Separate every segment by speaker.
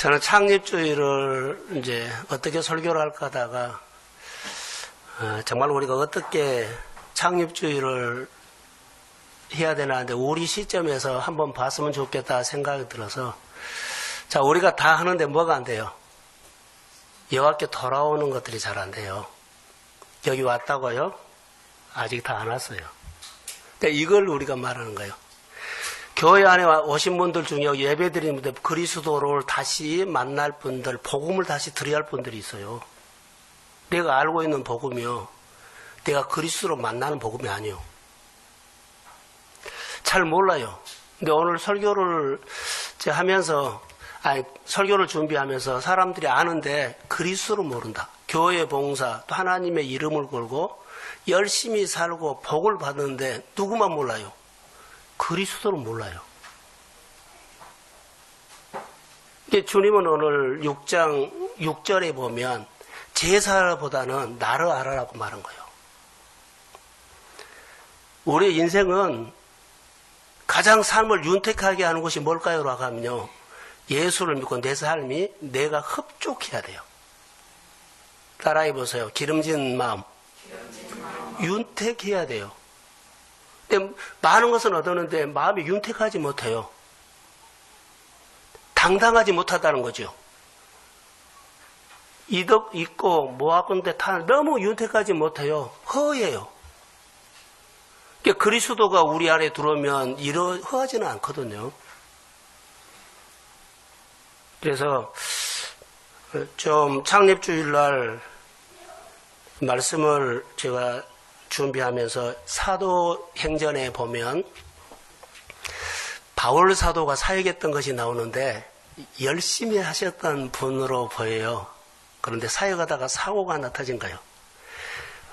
Speaker 1: 저는 창립주의를 이제 어떻게 설교를 할까 하다가 정말 우리가 어떻게 창립주의를 해야 되나 하는데 우리 시점에서 한번 봤으면 좋겠다 생각이 들어서 자, 우리가 다 하는데 뭐가 안 돼요? 여호와께 돌아오는 것들이 잘 안 돼요. 여기 왔다고요? 아직 다 안 왔어요. 근데 이걸 우리가 말하는 거예요. 교회 안에 오신 분들 중에 예배 드리는데 그리스도를 다시 만날 분들, 복음을 다시 드려야 할 분들이 있어요. 내가 알고 있는 복음이요. 내가 그리스도로 만나는 복음이 아니요. 잘 몰라요. 근데 오늘 설교를 하면서, 설교를 준비하면서 사람들이 아는데 그리스도를 모른다. 교회 봉사, 또 하나님의 이름을 걸고 열심히 살고 복을 받는데 누구만 몰라요? 그리스도를 몰라요. 주님은 오늘 6장 6절에 보면 제사보다는 나를 알아라고 말한 거예요. 우리의 인생은 가장 삶을 윤택하게 하는 것이 뭘까요? 라고 하면요. 예수를 믿고 내 삶이 내가 흡족해야 돼요. 따라해 보세요. 기름진 마음. 윤택해야 돼요. 근데 많은 것은 얻었는데 마음이 윤택하지 못해요. 당당하지 못하다는 거죠. 이덕 있고 뭐하건데 다 너무 윤택하지 못해요. 허예요. 그러니까 그리스도가 우리 안에 들어오면 허하지는 않거든요. 그래서 좀 창립주일날 말씀을 제가 준비하면서 사도행전에 보면 바울 사도가 사역했던 것이 나오는데 열심히 하셨던 분으로 보여요. 그런데 사역하다가 사고가 나타진 거예요.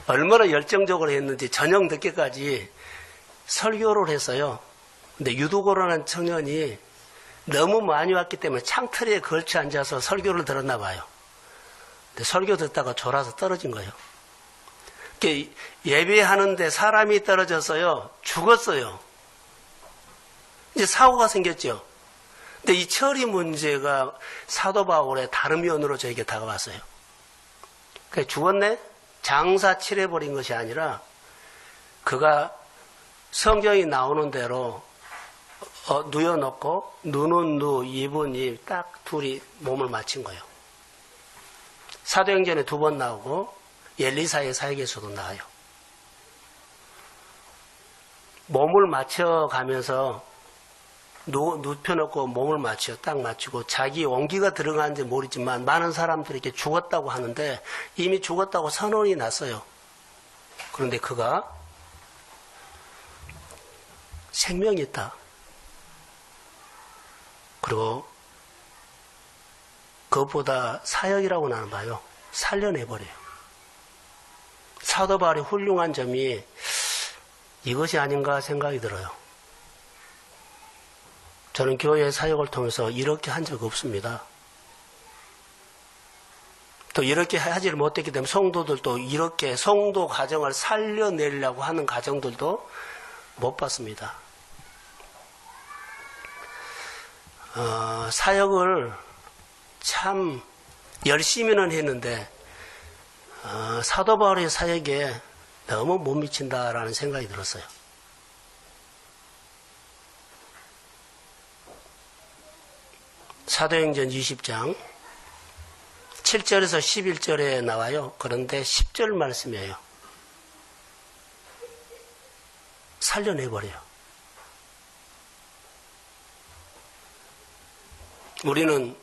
Speaker 1: 얼마나 열정적으로 했는지 저녁 늦게까지 설교를 했어요. 근데 유두고라는 청년이 너무 많이 왔기 때문에 창틀에 걸쳐 앉아서 설교를 들었나 봐요. 근데 설교 듣다가 졸아서 떨어진 거예요. 예배하는데 사람이 떨어졌어요. 죽었어요. 이제 사고가 생겼죠. 근데 이 처리 문제가 사도 바울의 다른 면으로 저에게 다가왔어요. 죽었네? 장사 칠해버린 것이 아니라 그가 성경이 나오는 대로 누워놓고 눈은 누, 입은 입 딱 둘이 몸을 맞춘 거예요. 사도행전에 2번 나오고 엘리사의 사역에서도 나와요. 몸을 맞춰가면서 눕혀놓고 몸을 딱 맞추고 자기 온기가 들어가는지 모르지만 많은 사람들이 이렇게 죽었다고 하는데 이미 죽었다고 선언이 났어요. 그런데 그가 생명이 있다. 그리고 그것보다 사역이라고 나는 봐요. 살려내버려요. 사도 바울의 훌륭한 점이 이것이 아닌가 생각이 들어요. 저는 교회 사역을 통해서 이렇게 한 적 없습니다. 또 이렇게 하지를 못했기 때문에 성도들도 이렇게 성도 가정을 살려내려고 하는 가정들도 못 봤습니다. 사역을 참 열심히는 했는데 사도 바울의 사역에 너무 못 미친다라는 생각이 들었어요. 사도행전 20장 7절에서 11절에 나와요. 그런데 10절 말씀이에요. 살려내버려요. 우리는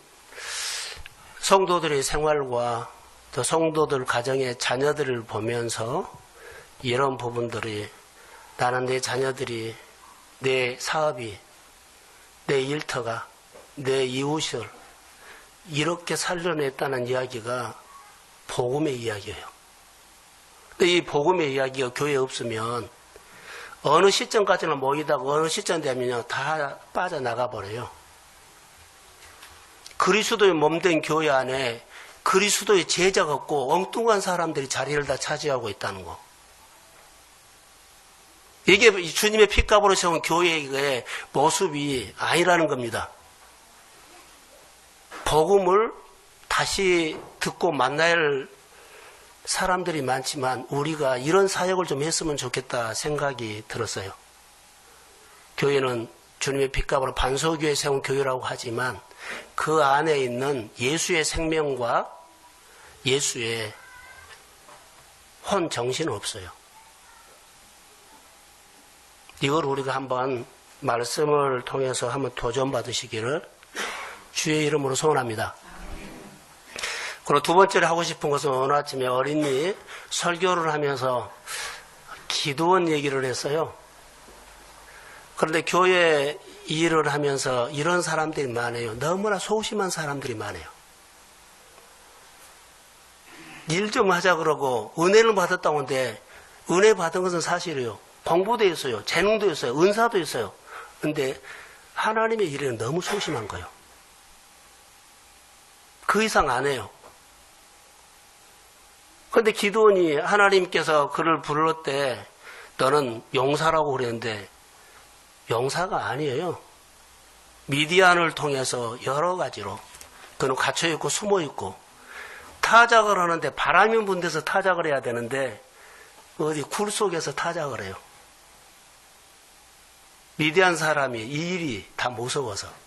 Speaker 1: 성도들의 생활과 또 성도들 가정의 자녀들을 보면서 이런 부분들이 나는 내 자녀들이 내 사업이 내 일터가 내 이웃을 이렇게 살려냈다는 이야기가 복음의 이야기예요. 근데 이 복음의 이야기가 교회에 없으면 어느 시점까지는 모이다가 어느 시점 되면요 다 빠져나가 버려요. 그리스도의 몸된 교회 안에 그리스도의 제자가 없고 엉뚱한 사람들이 자리를 다 차지하고 있다는 거. 이게 주님의 핏값으로 세운 교회의 모습이 아니라는 겁니다. 복음을 다시 듣고 만날 사람들이 많지만 우리가 이런 사역을 좀 했으면 좋겠다 생각이 들었어요. 교회는 주님의 핏값으로 반석위에 세운 교회라고 하지만 그 안에 있는 예수의 생명과 예수의 혼 정신은 없어요. 이걸 우리가 한번 말씀을 통해서 한번 도전받으시기를 주의 이름으로 소원합니다. 그리고 두 번째로 하고 싶은 것은 오늘 아침에 어린이 설교를 하면서 기도원 얘기를 했어요. 그런데 교회 일을 하면서 이런 사람들이 많아요. 너무나 소심한 사람들이 많아요. 일 좀 하자 그러고 은혜를 받았다고 하는데 은혜 받은 것은 사실이에요. 공부도 있어요. 재능도 있어요. 은사도 있어요. 근데 하나님의 일에는 너무 소심한 거예요. 그 이상 안 해요. 그런데 기도원이 하나님께서 그를 불렀을 때 너는 용사라고 그랬는데 용사가 아니에요. 미디안을 통해서 여러 가지로 그는 갇혀있고 숨어있고 타작을 하는데 바람이 분 데서 타작을 해야 되는데 어디 굴 속에서 타작을 해요. 미디안 사람이 이 일이 다 무서워서.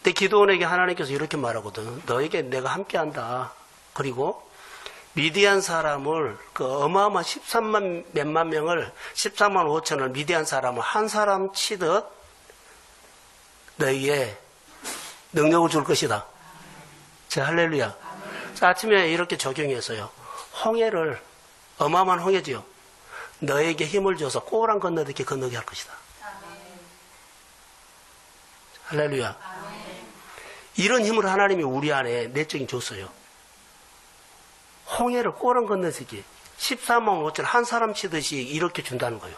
Speaker 1: 근데 기도원에게 하나님께서 이렇게 말하거든. 너에게 내가 함께한다. 그리고 미디안 사람을 그 어마어마한 13만 몇만 명을 14만 5천을 미디안 사람을 한 사람 치듯 너에게 능력을 줄 것이다. 자, 할렐루야. 자, 아침에 이렇게 적용했어요. 홍해를 어마어마한 홍해지요. 너에게 힘을 줘서 꼬랑 건너듯이 건너게 할 것이다. 할렐루야. 이런 힘을 하나님이 우리 안에 내적인 줬어요. 홍해를 꼬랑 건너서기 14만 5천 한 사람 치듯이 이렇게 준다는 거예요.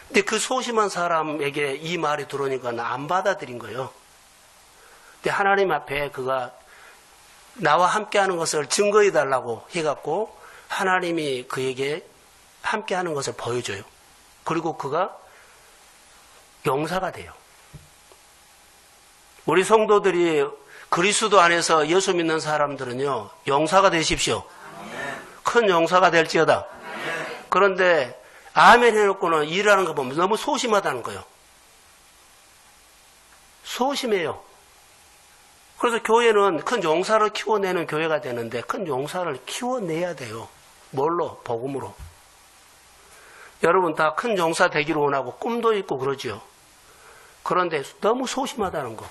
Speaker 1: 근데 그 소심한 사람에게 이 말이 들어오니까 안 받아들인 거예요. 근데 하나님 앞에 그가 나와 함께하는 것을 증거해 달라고 해갖고 하나님이 그에게 함께하는 것을 보여줘요. 그리고 그가 용사가 돼요. 우리 성도들이 그리스도 안에서 예수 믿는 사람들은요, 용사가 되십시오. 큰 용사가 될지어다. 그런데 아멘 해놓고는 일하는 거 보면 너무 소심하다는 거예요. 소심해요. 그래서 교회는 큰 용사를 키워내는 교회가 되는데 큰 용사를 키워내야 돼요. 뭘로? 복음으로. 여러분 다 큰 용사 되기를 원하고 꿈도 있고 그러지요. 그런데 너무 소심하다는 거.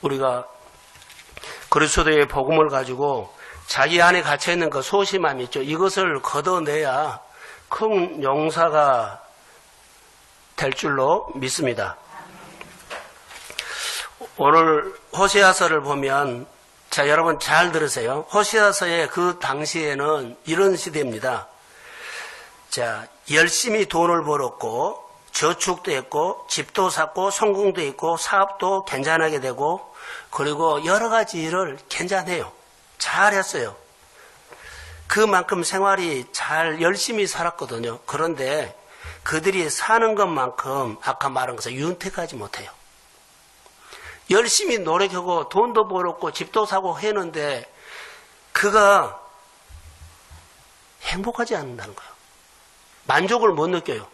Speaker 1: 우리가 그리스도의 복음을 가지고 자기 안에 갇혀있는 그 소심함이 있죠. 이것을 걷어내야 큰 용사가 될 줄로 믿습니다. 오늘 호세아서를 보면 자 여러분 잘 들으세요. 호세아서의 그 당시에는 이런 시대입니다. 자 열심히 돈을 벌었고 저축도 했고 집도 샀고 성공도 있고 사업도 괜찮하게 되고 그리고 여러 가지 일을 괜찮해요. 잘했어요. 그만큼 생활이 잘 열심히 살았거든요. 그런데 그들이 사는 것만큼 아까 말한 것을 윤택하지 못해요. 열심히 노력하고 돈도 벌었고 집도 사고 했는데 그가 행복하지 않는다는 거예요. 만족을 못 느껴요.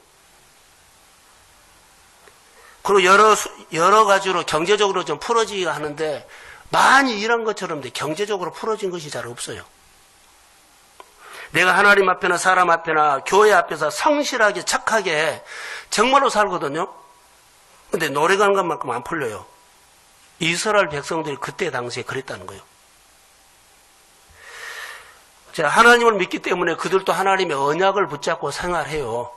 Speaker 1: 그리고 여러 가지로 경제적으로 좀 풀어지기가 하는데 많이 일한 것처럼 경제적으로 풀어진 것이 잘 없어요. 내가 하나님 앞에나 사람 앞에나 교회 앞에서 성실하게 착하게 정말로 살거든요. 근데 노력하는 것만큼 안 풀려요. 이스라엘 백성들이 그때 당시에 그랬다는 거예요. 자, 하나님을 믿기 때문에 그들도 하나님의 언약을 붙잡고 생활해요.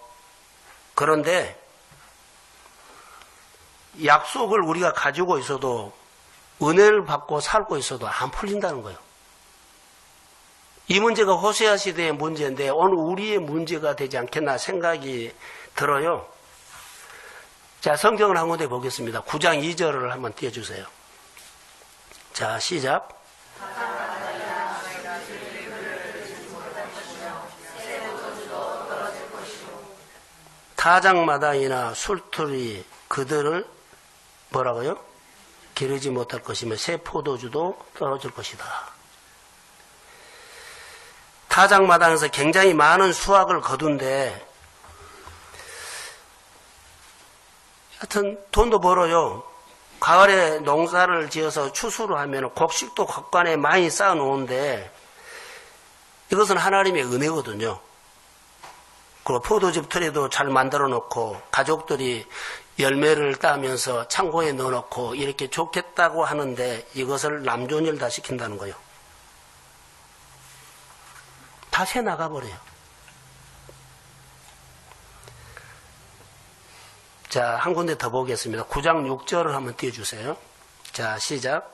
Speaker 1: 그런데 약속을 우리가 가지고 있어도 은혜를 받고 살고 있어도 안 풀린다는 거예요. 이 문제가 호세아 시대의 문제인데 오늘 우리의 문제가 되지 않겠나 생각이 들어요. 자, 성경을 한 군데 보겠습니다. 9장 2절을 한번 띄워주세요. 자, 시작. 타작마당이나 술틀이 그들을 뭐라고요? 기르지 못할 것이며 새 포도주도 떨어질 것이다. 타작마당에서 굉장히 많은 수확을 거둔데 하여튼 돈도 벌어요. 가을에 농사를 지어서 추수를 하면 곡식도 곡간에 많이 쌓아 놓은데 이것은 하나님의 은혜거든요. 그리고 포도즙 틀에도 잘 만들어 놓고 가족들이 열매를 따면서 창고에 넣어 놓고 이렇게 좋겠다고 하는데 이것을 남존일 다 시킨다는 거예요. 다 새 나가버려요. 자, 한 군데 더 보겠습니다. 9장 6절을 한번 띄워주세요. 자, 시작.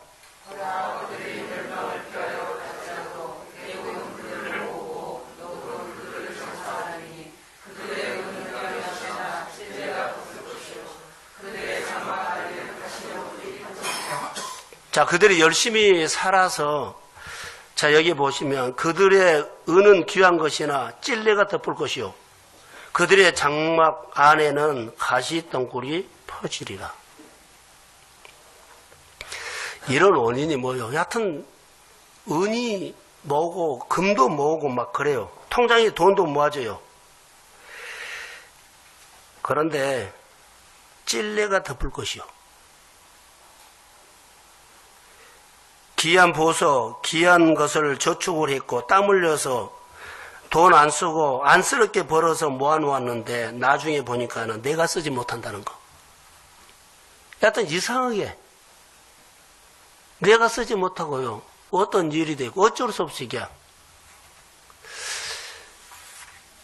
Speaker 1: 자, 그들이 열심히 살아서, 자, 여기 보시면 그들의 은은 귀한 것이나 찔레가 덮을 것이요. 그들의 장막 안에는 가시덩굴이 퍼지리라. 이런 원인이 뭐예요? 여하튼 은이 모으고 금도 모으고 막 그래요. 통장에 돈도 모아져요. 그런데 찔레가 덮을 것이요. 귀한 보석, 귀한 것을 저축을 했고 땀 흘려서 돈 안 쓰고 안쓰럽게 벌어서 모아놓았는데 나중에 보니까는 내가 쓰지 못한다는 거. 여하튼 이상하게 내가 쓰지 못하고요. 어떤 일이 되고 어쩔 수 없이 그냥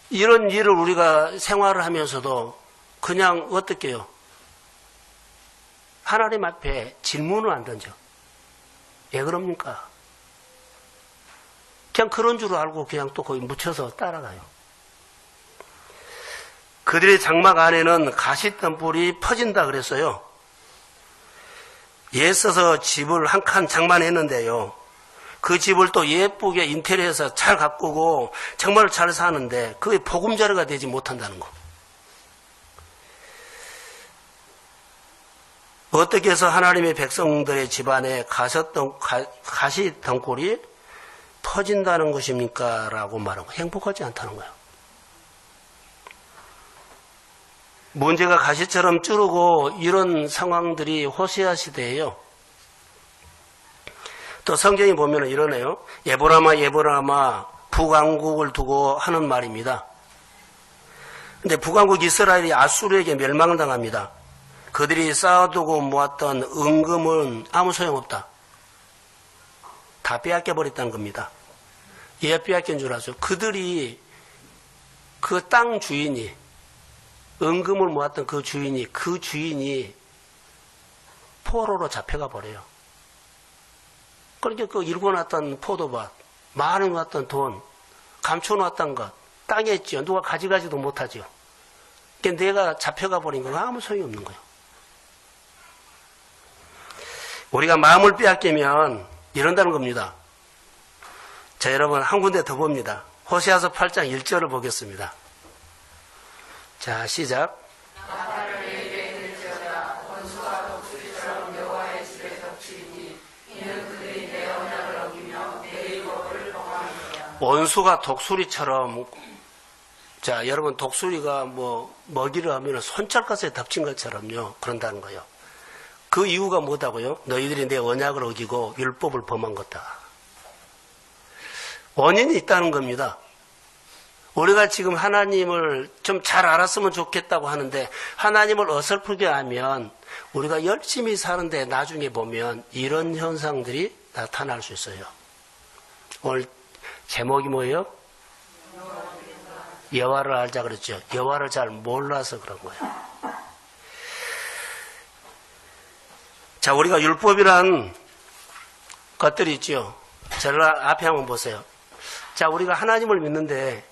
Speaker 1: 이런 일을 우리가 생활을 하면서도 그냥 어떻게 해요? 하나님 앞에 질문을 안 던져. 왜 그럽니까? 그냥 그런 줄 알고 그냥 또 거기 묻혀서 따라가요. 그들의 장막 안에는 가시덤불이 퍼진다 그랬어요. 애써서 집을 한 칸 장만했는데요. 그 집을 또 예쁘게 인테리어해서 잘 가꾸고 정말 잘 사는데 그게 보금자리가 되지 못한다는 거. 어떻게 해서 하나님의 백성들의 집안에 가시덩굴이 퍼진다는 것입니까? 라고 말하는 거예요. 행복하지 않다는 거예요. 문제가 가시처럼 찌르고 이런 상황들이 호세아 시대예요. 또 성경에 보면 이러네요. 에보라마 에보라마 북왕국을 두고 하는 말입니다. 근데 북왕국 이스라엘이 아수르에게 멸망을 당합니다. 그들이 쌓아두고 모았던 은금은 아무 소용없다. 다 빼앗겨버렸다는 겁니다. 예, 빼앗긴 줄 아죠. 그들이 그 땅 주인이 은금을 모았던 그 주인이 포로로 잡혀가 버려요. 그러니까 그 일궈놨던 포도밭, 많은 돈, 감춰놨던 것, 땅에 있죠. 누가 가져가지도 못하죠. 그러니까 내가 잡혀가 버린 건 아무 소용이 없는 거예요. 우리가 마음을 빼앗기면 이런다는 겁니다. 자, 여러분 한 군데 더 봅니다. 호세아서 8장 1절을 보겠습니다. 자, 시작. 원수가 독수리처럼, 자, 여러분 독수리가 뭐 먹이를 하면 손톱가스에 덮친 것처럼요. 그런다는 거예요. 그 이유가 뭐다고요? 너희들이 내 언약을 어기고 율법을 범한 거다. 원인이 있다는 겁니다. 우리가 지금 하나님을 좀 잘 알았으면 좋겠다고 하는데 하나님을 어설프게 하면 우리가 열심히 사는데 나중에 보면 이런 현상들이 나타날 수 있어요. 오늘 제목이 뭐예요? 여호와를 알자 그랬죠. 여호와를 잘 몰라서 그런 거예요. 자, 우리가 율법이란 것들이 있죠. 저를 앞에 한번 보세요. 자, 우리가 하나님을 믿는데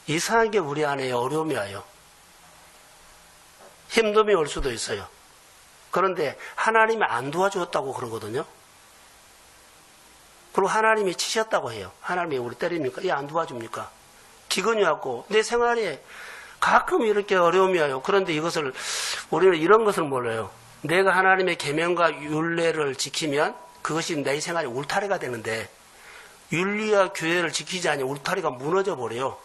Speaker 1: 이상하게 우리 안에 어려움이 와요. 힘듦이 올 수도 있어요. 그런데 하나님이 안 도와주었다고 그러거든요. 그리고 하나님이 치셨다고 해요. 하나님이 우리 때립니까? 안 도와줍니까? 기근이 왔고 내 생활에 가끔 이렇게 어려움이 와요. 그런데 이것을 우리는 이런 것을 몰라요. 내가 하나님의 계명과 율례를 지키면 그것이 내 생활의 울타리가 되는데 윤리와 교회를 지키지 않으면 울타리가 무너져 버려요.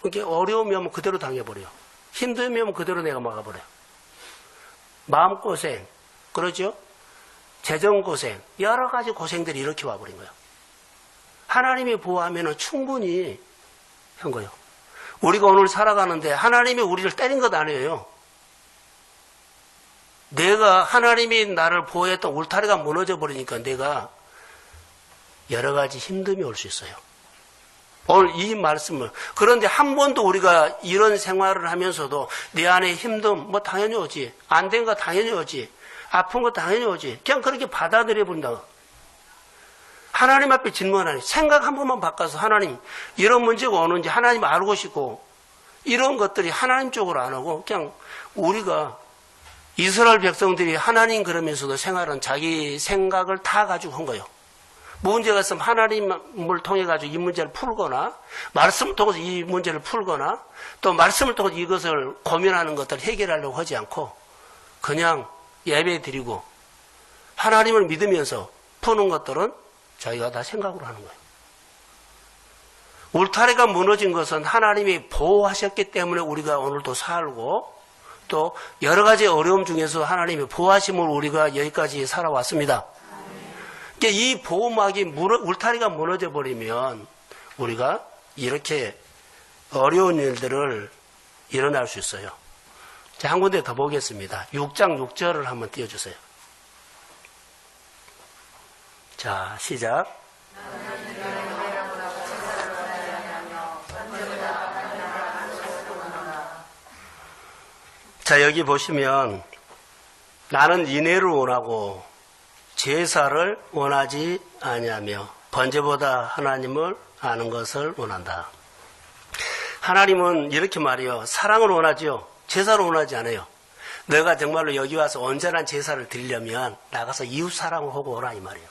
Speaker 1: 그러니까 어려움이 오면 그대로 당해버려요. 힘듦이 오면 그대로 내가 막아버려요. 마음고생, 그러죠? 재정고생, 여러 가지 고생들이 이렇게 와버린 거예요. 하나님이 보호하면 충분히 한 거예요. 우리가 오늘 살아가는데 하나님이 우리를 때린 것 아니에요. 내가 하나님이 나를 보호했던 울타리가 무너져 버리니까 내가 여러 가지 힘듦이 올 수 있어요. 오늘 이 말씀을, 그런데 한 번도 우리가 이런 생활을 하면서도 내 안에 힘듦 뭐 당연히 오지, 안 된 거 당연히 오지, 아픈 거 당연히 오지, 그냥 그렇게 받아들여 본다. 하나님 앞에 질문하니 생각 한 번만 바꿔서 하나님 이런 문제가 오는지 하나님 알고 싶고, 이런 것들이 하나님 쪽으로 안 오고 그냥 우리가 이스라엘 백성들이 하나님 그러면서도 생활은 자기 생각을 다 가지고 한 거예요. 문제가 있으면 하나님을 통해 가지고 이 문제를 풀거나, 말씀을 통해서 이 문제를 풀거나, 또 말씀을 통해서 이것을 고민하는 것들을 해결하려고 하지 않고 그냥 예배 드리고 하나님을 믿으면서 푸는 것들은 자기가 다 생각으로 하는 거예요. 울타리가 무너진 것은 하나님이 보호하셨기 때문에 우리가 오늘도 살고, 또 여러 가지 어려움 중에서 하나님이 보호하심으로 우리가 여기까지 살아왔습니다. 이 보호막이 울타리가 무너져 버리면 우리가 이렇게 어려운 일들을 일어날 수 있어요. 자, 한 군데 더 보겠습니다. 6장 6절을 한번 띄워주세요. 자, 시작. 자, 여기 보시면 나는 인애를 원하고 제사를 원하지 아니하며 번제보다 하나님을 아는 것을 원한다. 하나님은 이렇게 말해요. 사랑을 원하지요. 제사를 원하지 않아요. 너가 정말로 여기 와서 온전한 제사를 드리려면 나가서 이웃 사랑을 하고 오라 이 말이에요.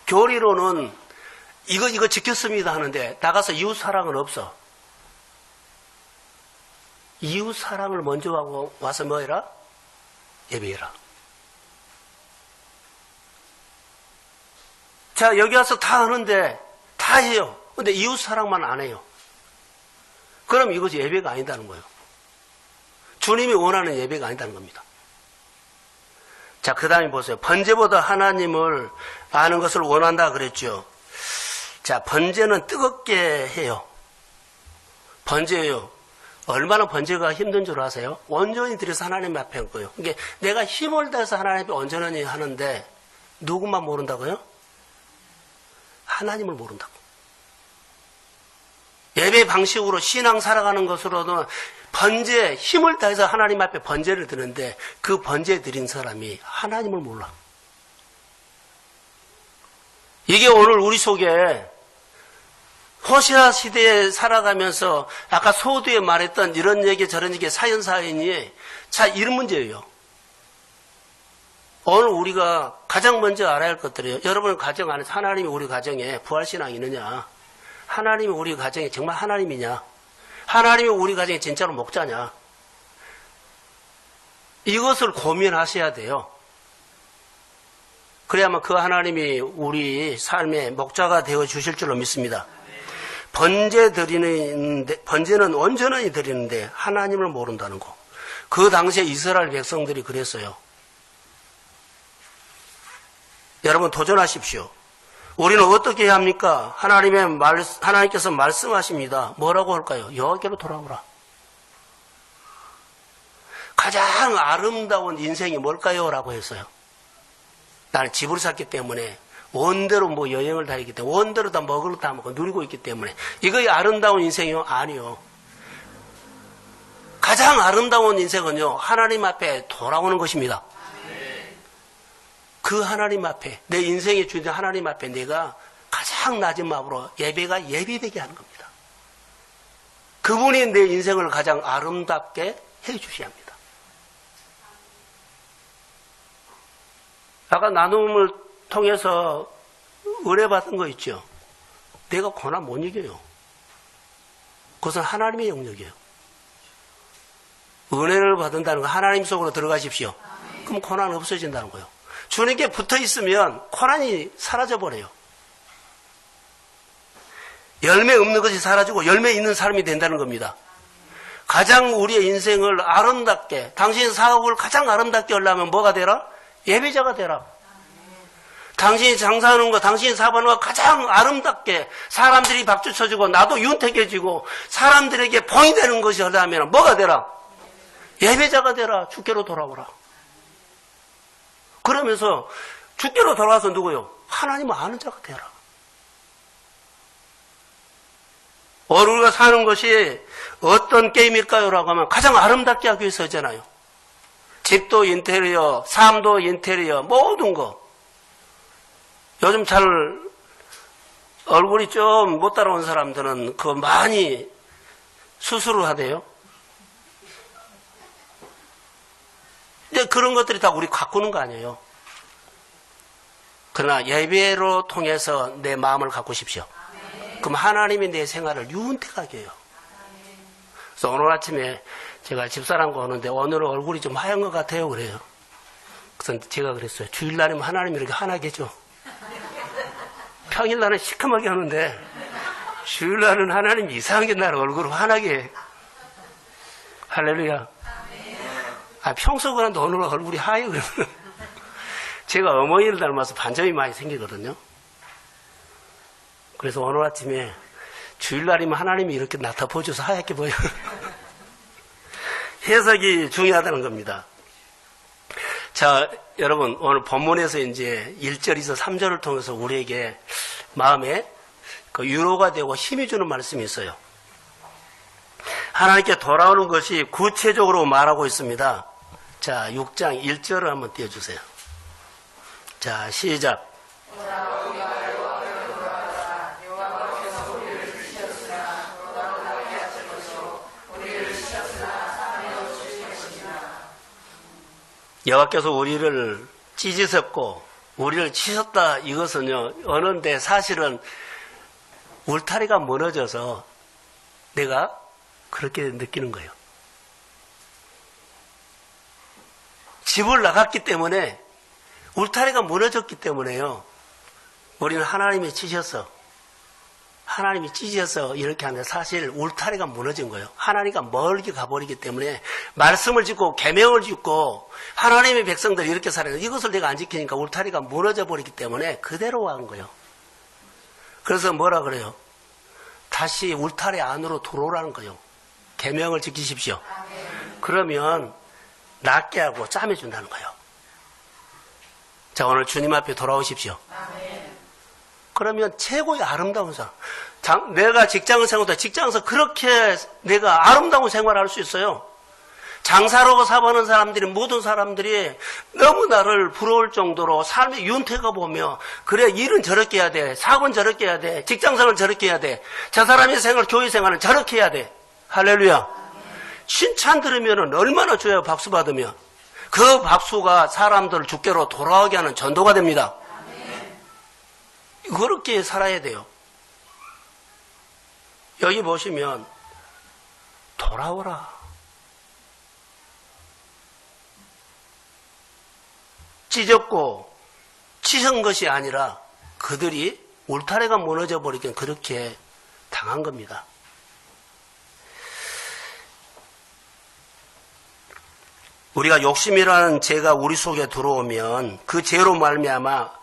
Speaker 1: 교리로는 이거 지켰습니다 하는데 나가서 이웃 사랑은 없어. 이웃 사랑을 먼저 하고 와서 뭐 해라? 예배해라. 자, 여기 와서 다 하는데 다 해요. 근데 이웃 사랑만 안 해요. 그럼 이것이 예배가 아니다는 거예요. 주님이 원하는 예배가 아니다는 겁니다. 자, 그 다음에 보세요. 번제보다 하나님을 아는 것을 원한다 그랬죠. 자, 번제는 뜨겁게 해요. 번제예요. 얼마나 번제가 힘든 줄 아세요? 온전히 드려서 하나님 앞에 한 거예요. 그러니까 내가 힘을 다해서 하나님 앞에 온전히 하는데 누구만 모른다고요? 하나님을 모른다고. 예배 방식으로 신앙 살아가는 것으로는 번제, 힘을 다해서 하나님 앞에 번제를 드는데 그 번제 드린 사람이 하나님을 몰라. 이게 오늘 우리 속에 호시아 시대에 살아가면서 아까 소두에 말했던 이런 얘기 저런 얘기 사연사연이 자, 이런 문제예요. 오늘 우리가 가장 먼저 알아야 할 것들이에요. 여러분 가정 안에서 하나님이 우리 가정에 부활신앙이 있느냐? 하나님이 우리 가정에 정말 하나님이냐? 하나님이 우리 가정에 진짜로 목자냐? 이것을 고민하셔야 돼요. 그래야만 그 하나님이 우리 삶의 목자가 되어 주실 줄로 믿습니다. 번제는 온전히 드리는데 하나님을 모른다는 거. 그 당시에 이스라엘 백성들이 그랬어요. 여러분 도전하십시오. 우리는 어떻게 해야 합니까? 하나님께서 말씀하십니다. 뭐라고 할까요? 여호와께로 돌아오라. 가장 아름다운 인생이 뭘까요? 라고 했어요. 나는 집을 샀기 때문에 원대로 뭐 여행을 다니기 때문에 원대로 다 먹을 거 다 먹고 누리고 있기 때문에 이거이 아름다운 인생이요? 아니요. 가장 아름다운 인생은요, 하나님 앞에 돌아오는 것입니다. 그 하나님 앞에, 내 인생의 주인 하나님 앞에 내가 가장 낮은 마음으로 예배가 예배되게 하는 겁니다. 그분이 내 인생을 가장 아름답게 해주셔야 합니다. 아까 나눔을 통해서 의뢰받은 거 있죠? 내가 고난 못 이겨요. 그것은 하나님의 영역이에요. 은혜를 받는다는 거 하나님 속으로 들어가십시오. 그럼 고난 없어진다는 거예요. 주님께 붙어 있으면 고난이 사라져버려요. 열매 없는 것이 사라지고 열매 있는 사람이 된다는 겁니다. 가장 우리의 인생을 아름답게, 당신 사업을 가장 아름답게 하려면 뭐가 되라? 예배자가 되라. 당신이 장사하는 거, 당신이 사업하는 거 가장 아름답게 사람들이 박수 쳐주고 나도 윤택해지고 사람들에게 본이 되는 것이 하려면 뭐가 되라? 예배자가 되라. 주께로 돌아오라. 그러면서 주께로 돌아와서 누구요? 하나님을 아는 자가 되라. 우리가 사는 것이 어떤 게임일까요? 라고 하면 가장 아름답게 하기 위해서 하잖아요. 집도 인테리어, 삶도 인테리어, 모든 거. 요즘 잘 얼굴이 좀 못 따라온 사람들은 그거 많이 수술을 하대요. 근데 그런 것들이 다 우리 가꾸는 거 아니에요. 그러나 예배로 통해서 내 마음을 가꾸십시오. 그럼 하나님이 내 생활을 윤택하게 해요. 그래서 오늘 아침에 제가 집사람과 오는데 오늘은 얼굴이 좀 하얀 것 같아요. 그래요. 그래서 제가 그랬어요. 주일날이면 하나님이 이렇게 환하게 해줘. 평일날은 시커멓게 하는데 주일날은 하나님이 이상하게 나를 얼굴을 환하게 해. 할렐루야. 평소 그런데 오늘은 얼굴이 하얘요. 제가 어머니를 닮아서 반점이 많이 생기거든요. 그래서 오늘 아침에 주일날이면 하나님이 이렇게 나타보셔서 하얗게 보여요. 해석이 중요하다는 겁니다. 자, 여러분, 오늘 본문에서 이제 1절에서 3절을 통해서 우리에게 마음에 그 위로가 되고 힘이 주는 말씀이 있어요. 하나님께 돌아오는 것이 구체적으로 말하고 있습니다. 자, 6장 1절을 한번 띄워주세요. 자, 시작. 여호와께서 우리를 찢으셨고 우리를 치셨다. 이것은요, 어느데 사실은 울타리가 무너져서 내가 그렇게 느끼는 거예요. 집을 나갔기 때문에, 울타리가 무너졌기 때문에요, 우리는 하나님이 치셔서, 하나님이 찢어서 이렇게 하는데 사실 울타리가 무너진 거예요. 하나님과 멀게 가버리기 때문에 말씀을 짓고 계명을 짓고 하나님의 백성들이 이렇게 살아요. 이것을 내가 안 지키니까 울타리가 무너져 버리기 때문에 그대로 간 거예요. 그래서 뭐라 그래요? 다시 울타리 안으로 들어오라는 거예요. 계명을 지키십시오. 그러면 낫게 하고 짬해준다는 거예요. 자, 오늘 주님 앞에 돌아오십시오. 그러면 최고의 아름다운 삶. 내가 직장을 생활할 때 직장에서 그렇게 내가 아름다운 생활을 할 수 있어요. 장사로 사보는 사람들이, 모든 사람들이 너무 나를 부러울 정도로 삶의 윤택을 보며, 그래, 일은 저렇게 해야 돼, 사업은 저렇게 해야 돼, 직장생활은 저렇게 해야 돼, 저 사람의 생활, 교회 생활은 저렇게 해야 돼. 할렐루야. 칭찬 들으면 얼마나 좋아요. 박수 받으면. 그 박수가 사람들을 주께로 돌아오게 하는 전도가 됩니다. 그렇게 살아야 돼요. 여기 보시면 돌아오라. 찢었고 치신 것이 아니라 그들이 울타리가 무너져 버리긴 그렇게 당한 겁니다. 우리가 욕심이라는 죄가 우리 속에 들어오면 그 죄로 말미암아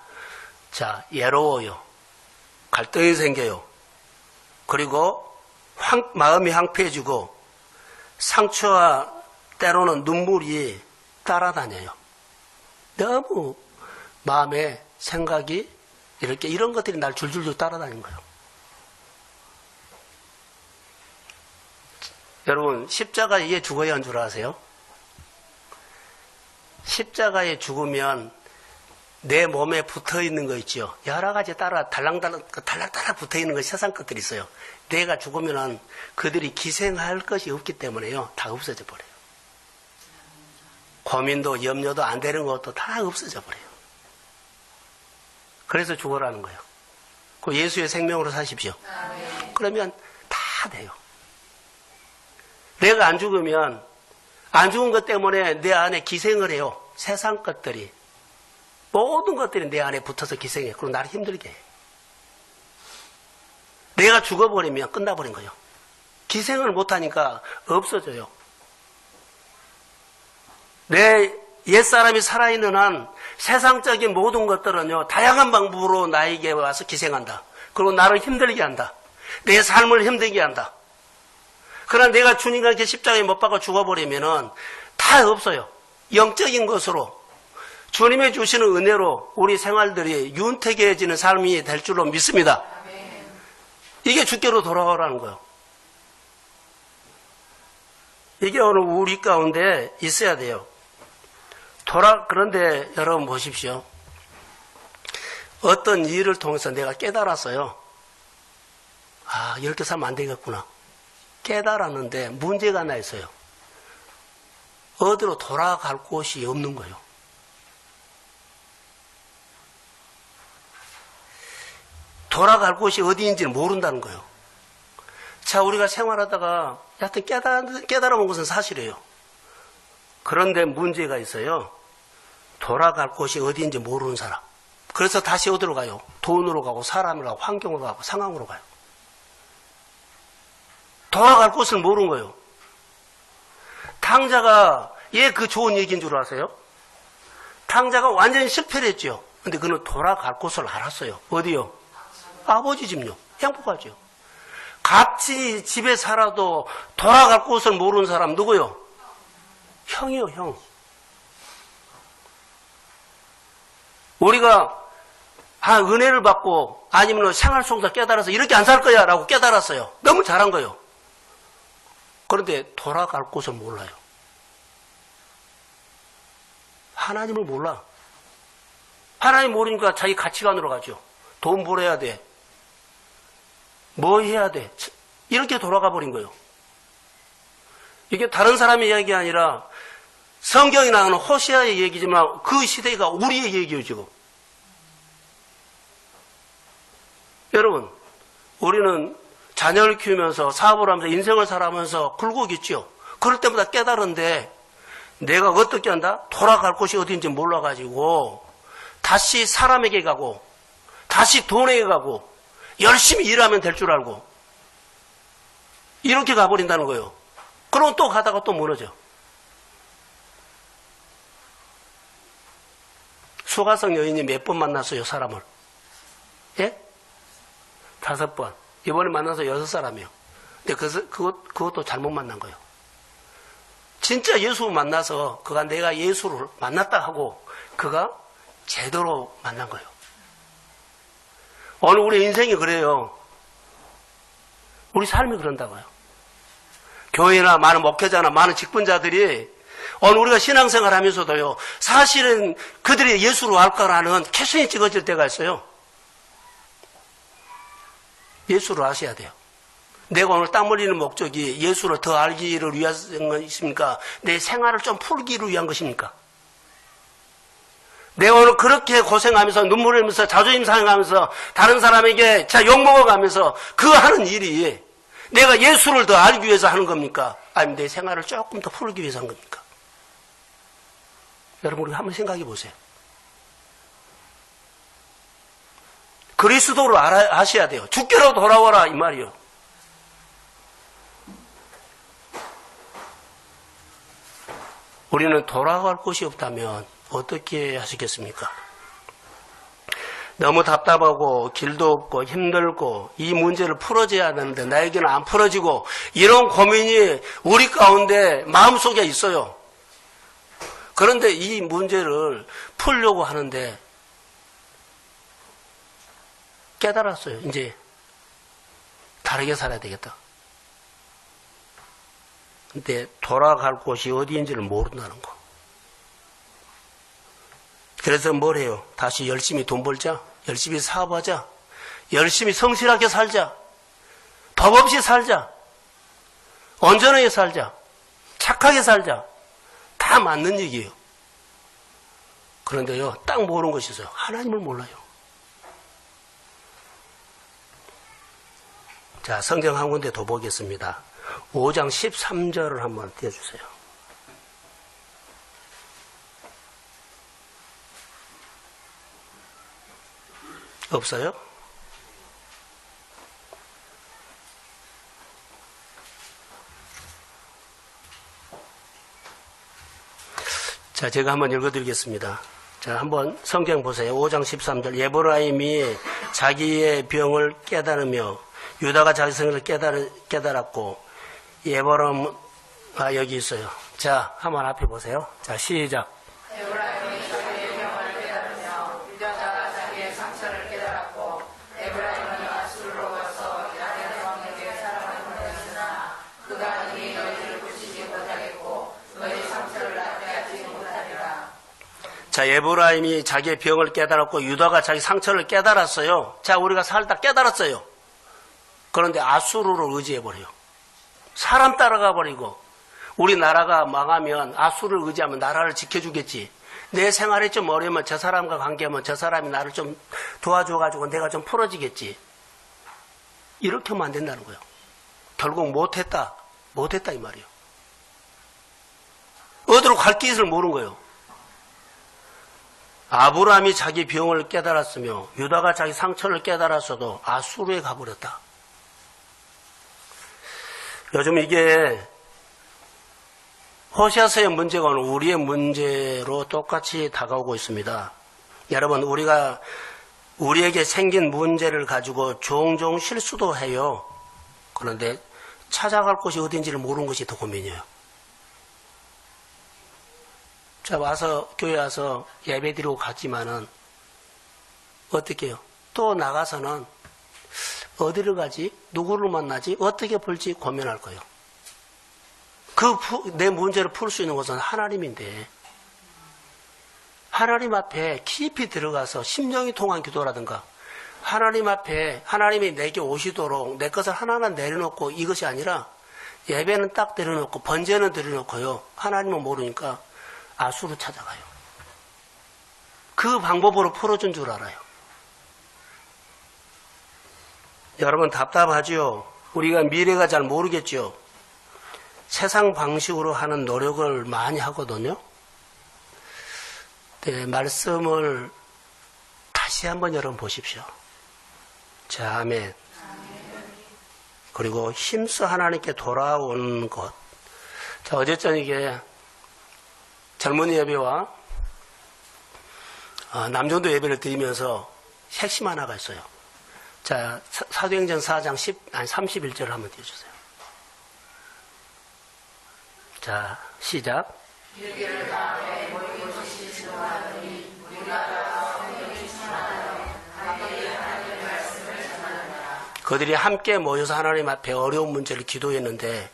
Speaker 1: 외로워요. 갈등이 생겨요. 그리고 마음이 황폐해지고 상처와 때로는 눈물이 따라다녀요. 너무 마음에 생각이 이런 것들이 날 줄줄줄 따라다니는 거예요. 여러분, 십자가에 죽어야 한 줄 아세요? 십자가에 죽으면 내 몸에 붙어 있는 거 있죠. 여러 가지 따라 달랑달랑 붙어 있는 거 세상 것들이 있어요. 내가 죽으면은 그들이 기생할 것이 없기 때문에요. 다 없어져 버려요. 고민도 염려도 안 되는 것도 다 없어져 버려요. 그래서 죽으라는 거예요. 그 예수의 생명으로 사십시오. 그러면 다 돼요. 내가 안 죽으면 안 죽은 것 때문에 내 안에 기생을 해요. 세상 것들이. 모든 것들이 내 안에 붙어서 기생해. 그리고 나를 힘들게 해. 내가 죽어버리면 끝나버린 거예요. 기생을 못하니까 없어져요. 내 옛사람이 살아있는 한 세상적인 모든 것들은요, 다양한 방법으로 나에게 와서 기생한다. 그리고 나를 힘들게 한다. 내 삶을 힘들게 한다. 그러나 내가 주님과 이렇게 십자가에 못 박아 죽어버리면은 다 없어요. 영적인 것으로 주님이 주시는 은혜로 우리 생활들이 윤택해지는 삶이 될 줄로 믿습니다. 이게 주께로 돌아오라는 거예요. 이게 오늘 우리 가운데 있어야 돼요. 그런데 여러분 보십시오. 어떤 일을 통해서 내가 깨달았어요. 아, 이렇게 살면 안 되겠구나. 깨달았는데 문제가 하나 있어요. 어디로 돌아갈 곳이 없는 거예요. 돌아갈 곳이 어디인지를 모른다는 거예요. 자, 우리가 생활하다가 여하튼 깨달아본 것은 사실이에요. 그런데 문제가 있어요. 돌아갈 곳이 어디인지 모르는 사람. 그래서 다시 어디로 가요? 돈으로 가고 사람으로 가고 환경으로 가고 상황으로 가요. 돌아갈 곳을 모르는 거예요. 탕자가 예, 그 좋은 얘기인 줄 아세요? 탕자가 완전히 실패를 했죠. 근데 그는 돌아갈 곳을 알았어요. 어디요? 아버지 집요. 행복하죠. 같이 집에 살아도 돌아갈 곳을 모르는 사람 누구요? 형이요, 형. 우리가 은혜를 받고 아니면 생활 속에서 깨달아서 이렇게 안 살 거야 라고 깨달았어요. 너무 잘한 거예요. 그런데 돌아갈 곳을 몰라요. 하나님을 몰라. 하나님 모르니까 자기 가치관으로 가죠. 돈 벌어야 돼. 뭐 해야 돼. 이렇게 돌아가 버린 거예요. 이게 다른 사람의 이야기 아니라 성경이 나오는 호세아의 얘기지만 그 시대가 우리의 얘기예요, 지금. 여러분, 우리는 자녀를 키우면서 사업을 하면서 인생을 살아가면서 굴곡있죠. 그럴 때마다 깨달은데 내가 어떻게 한다? 돌아갈 곳이 어딘지 몰라가지고 다시 사람에게 가고 다시 돈에게 가고 열심히 일하면 될 줄 알고 이렇게 가버린다는 거예요. 그럼 또 가다가 또 무너져. 수가성 여인이 몇 번 만났어요, 사람을? 예? 5번. 이번에 만나서 6사람이요. 근데 그것도 잘못 만난 거예요. 진짜 예수 만나서 그가 내가 예수를 만났다 하고 그가 제대로 만난 거예요. 오늘 우리 인생이 그래요. 우리 삶이 그런다고요. 교회나 많은 목회자나 많은 직분자들이 오늘 우리가 신앙생활 하면서도요, 사실은 그들이 예수로 알까라는 캐션이 찍어질 때가 있어요. 예수를 아셔야 돼요. 내가 오늘 땀 흘리는 목적이 예수를 더 알기를 위한 것입니까? 내 생활을 좀 풀기를 위한 것입니까? 내가 오늘 그렇게 고생하면서 눈물 흘리면서 자존심 상해가면서 다른 사람에게 욕먹어가면서 그 하는 일이 내가 예수를 더 알기 위해서 하는 겁니까? 아니면 내 생활을 조금 더 풀기 위해서 하는 겁니까? 여러분, 우리 한번 생각해 보세요. 그리스도를 아셔야 돼요. 주께로 돌아오라 이 말이요. 우리는 돌아갈 곳이 없다면 어떻게 하시겠습니까? 너무 답답하고 길도 없고 힘들고 이 문제를 풀어줘야 하는데 나에게는 안 풀어지고 이런 고민이 우리 가운데 마음속에 있어요. 그런데 이 문제를 풀려고 하는데 깨달았어요. 이제 다르게 살아야 되겠다. 근데 돌아갈 곳이 어디인지를 모른다는 거. 그래서 뭘 해요? 다시 열심히 돈 벌자. 열심히 사업하자. 열심히 성실하게 살자. 법 없이 살자. 온전하게 살자. 착하게 살자. 다 맞는 얘기예요. 그런데요, 딱 모르는 것이 있어요. 하나님을 몰라요. 자, 성경 한 군데 더 보겠습니다. 5장 13절을 한번 띄워주세요. 없어요? 자, 제가 한번 읽어드리겠습니다. 자, 한번 성경 보세요. 5장 13절. 에브라임이 자기의 병을 깨달으며 유다가 자기 성을 깨달았고 에브라임 여기 있어요. 자, 한번 앞에 보세요. 자, 시작.
Speaker 2: 에브라임이 자기의 병을 깨달으며 유다가 자기의 상처를 깨달았고 에브라임은 아수르로 가서 야레 왕에게 사람을 보냈으나 그가 능히 너희를 고치지 못하겠고 너희 상처를 낫게 하지 못하리라.
Speaker 1: 자, 에브라임이 자기의 병을 깨달았고 유다가 자기 상처를 깨달았어요. 자, 우리가 살다 깨달았어요. 그런데 아수르를 의지해버려요. 사람 따라가 버리고 우리나라가 망하면 아수르를 의지하면 나라를 지켜주겠지. 내 생활이 좀 어려우면 저 사람과 관계하면 저 사람이 나를 좀 도와줘가지고 내가 좀 풀어지겠지. 이렇게 하면 안 된다는 거예요. 결국 못했다 이 말이에요. 어디로 갈 길을 모르는 거예요. 아브라함이 자기 병을 깨달았으며 유다가 자기 상처를 깨달았어도 아수르에 가버렸다. 요즘 이게 호세아서의 문제가 오늘 우리의 문제로 똑같이 다가오고 있습니다. 여러분, 우리에게 생긴 문제를 가지고 종종 실수도 해요. 그런데 찾아갈 곳이 어딘지를 모르는 것이 더 고민이에요. 자, 교회 와서 예배 드리고 갔지만은 어떻게 해요? 또 나가서는 어디를 가지? 누구를 만나지? 어떻게 볼지 고민할 거예요. 내 문제를 풀 수 있는 것은 하나님인데 하나님 앞에 깊이 들어가서 심령이 통한 기도라든가 하나님 앞에 하나님이 내게 오시도록 내 것을 하나하나 내려놓고 이것이 아니라 예배는 딱 내려놓고 번제는 내려놓고요. 하나님은 모르니까 아수로 찾아가요. 그 방법으로 풀어준 줄 알아요. 여러분 답답하지요? 우리가 미래가 잘 모르겠죠? 세상 방식으로 하는 노력을 많이 하거든요. 네, 말씀을 다시 한번 여러분 보십시오. 자, 아멘. 그리고 힘써 하나님께 돌아온 것. 자, 어제 저녁에 젊은이 예배와 남정도 예배를 드리면서 핵심 하나가 있어요. 자, 사도행전 4장 31절을 한번 띄워주세요. 자, 시작. 그들이 함께 모여서 하나님 앞에 어려운 문제를 기도했는데,